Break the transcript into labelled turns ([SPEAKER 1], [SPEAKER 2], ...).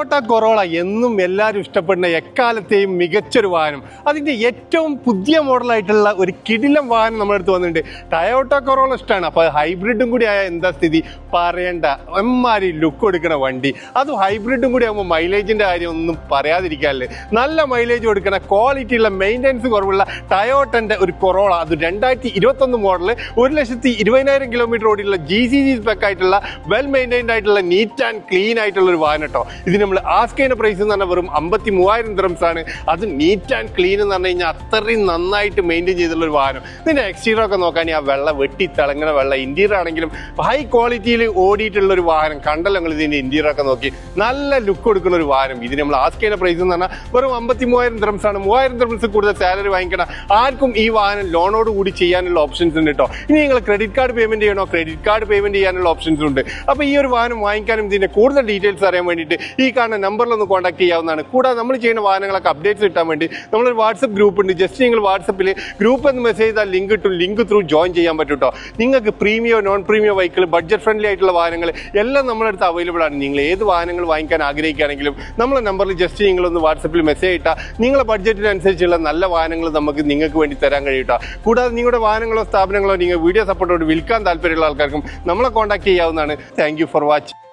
[SPEAKER 1] Toyota corolla എന്നും എല്ലാവരും ഇഷ്ടപ്പെടുന്ന എക്കാലത്തെയും മികച്ചൊരു വാഹനം. അതിൻ്റെ ഏറ്റവും പുതിയ മോഡലായിട്ടുള്ള ഒരു കിടിലം വാഹനം നമ്മുടെ അടുത്ത് വന്നിട്ടുണ്ട്. ടൊയോട്ട കൊറോള ഇഷ്ടമാണ്, അപ്പോൾ ഹൈബ്രിഡും കൂടി ആയ എന്താ സ്ഥിതി പറയണ്ട. എമ്മാരി ലുക്ക് കൊടുക്കണ വണ്ടി, അതും ഹൈബ്രിഡും കൂടി ആകുമ്പോൾ മൈലേജിൻ്റെ കാര്യം ഒന്നും പറയാതിരിക്കാല്ലേ. നല്ല മൈലേജ് കൊടുക്കണ ക്വാളിറ്റിയുള്ള മെയിൻ്റനൻസ് കുറവുള്ള ടൊയോട്ടൻ്റെ ഒരു കൊറോള, അത് 2021 മോഡൽ 1,20,000 കിലോമീറ്റർ ഓടിയുള്ള GCC സ്പെക് ആയിട്ടുള്ള വെൽ മെയിൻറ്റൈൻഡ് ആയിട്ടുള്ള നീറ്റ് ആൻഡ് ക്ലീൻ ആയിട്ടുള്ള ഒരു വാഹനം കേട്ടോ. ഇത് നമ്മൾ ആസ്ക് ചെയ്യുന്ന പ്രൈസ് എന്ന് പറഞ്ഞാൽ വെറും 53,000 ദിർഹംസ് ആണ്. അത് നീറ്റ് ആൻഡ് ക്ലീൻ എന്ന് പറഞ്ഞു കഴിഞ്ഞാൽ അത്രയും നന്നായിട്ട് മെയിൻറ്റെയിൻ ചെയ്തിട്ടുള്ള ഒരു വാഹനം. ഇതിൻ്റെ എക്സ്റ്റീരിയർ ഒക്കെ നോക്കുകയാണെങ്കിൽ ആ വെള്ളം വെട്ടി തിളങ്ങുന്ന വെള്ളം, ഇന്റീരിയർ ആണെങ്കിലും ഹൈ ക്വാളിറ്റിയിൽ ഓടിയിട്ടുള്ള ഒരു വാഹനം. കണ്ടല്ലോ നിങ്ങൾ ഇതിൻ്റെ ഇന്റീരിയർ ഒക്കെ നോക്കി, നല്ല ലുക്ക് കൊടുക്കുന്ന ഒരു വാഹനം. ഇതിന് നമ്മൾ ആസ്ക് ചെയ്യുന്ന പ്രൈസ് എന്ന് പറഞ്ഞാൽ വെറും 53,000 ദിർഹംസ് ആണ്. 3,000 ദിർഹംസ് കൂടുതൽ സാലറി വാങ്ങിക്കണം ആർക്കും ഈ വാഹനം ലോണോട് കൂടി ചെയ്യാനുള്ള ഓപ്ഷൻസ് ഉണ്ട് കേട്ടോ. ഇനി നിങ്ങൾ ക്രെഡിറ്റ് കാർഡ് പേയ്മെന്റ് ചെയ്യണോ, ക്രെഡിറ്റ് കാർഡ് പേയ്മെന്റ് ചെയ്യാനുള്ള ഓപ്ഷൻസ് ഉണ്ട്. അപ്പോൾ ഈ ഒരു വാഹനം വാങ്ങിക്കാനും ഇതിന്റെ കൂടുതൽ ഡീറ്റെയിൽസ് അറിയാൻ വേണ്ടിയിട്ട് ഈ കാണുന്ന നമ്പറിലൊന്ന് കോൺടാക്ട് ചെയ്യാവുന്നതാണ്. കൂടാതെ നമ്മൾ ചെയ്യുന്ന വാഹനങ്ങളൊക്കെ അപ്ഡേറ്റ്സ് കിട്ടാൻ വേണ്ടി നമ്മളൊരു വാട്സപ്പ് ഗ്രൂപ്പ് ഉണ്ട്. ജസ്റ്റ് നിങ്ങൾ വാട്സപ്പിൽ ഗ്രൂപ്പ് എന്ന് മെസ്സേജ് ചെയ്താൽ ലിങ്ക് കിട്ടും. ലിങ്ക് ത്രൂ ജോയിൻ ചെയ്യാൻ പറ്റും കേട്ടോ. നിങ്ങൾക്ക് പ്രീമിയോ നോൺ പ്രീമിയോ വെഹിക്കിൾ, ബഡ്ജറ്റ് ഫ്രണ്ട്ലി ആയിട്ടുള്ള വാഹനങ്ങൾ എല്ലാം നമ്മുടെ അടുത്ത് അവൈലബിൾ ആണ്. നിങ്ങൾ ഏത് വാഹനങ്ങൾ വാങ്ങിക്കാൻ ആഗ്രഹിക്കുകയാണെങ്കിലും നമ്മളെ നമ്പറിൽ ജസ്റ്റ് നിങ്ങളൊന്ന് വാട്സപ്പിൽ മെസ്സേജ് ഇട്ടാൽ നിങ്ങളുടെ ബഡ്ജറ്റിനനുസരിച്ചുള്ള നല്ല വാഹനങ്ങൾ നിങ്ങൾക്ക് വേണ്ടി തരാൻ കഴിയും കേട്ടോ. കൂടാതെ നിങ്ങളുടെ വാഹനങ്ങളോ സ്ഥാപനങ്ങളോ നിങ്ങൾ വീഡിയോ സപ്പോർട്ടോട് വിൽക്കാൻ താല്പര്യമുള്ള ആൾക്കാർക്കും നമ്മളെ കോൺടാക്ട് ചെയ്യാവുന്നതാണ്. Thank you for watching.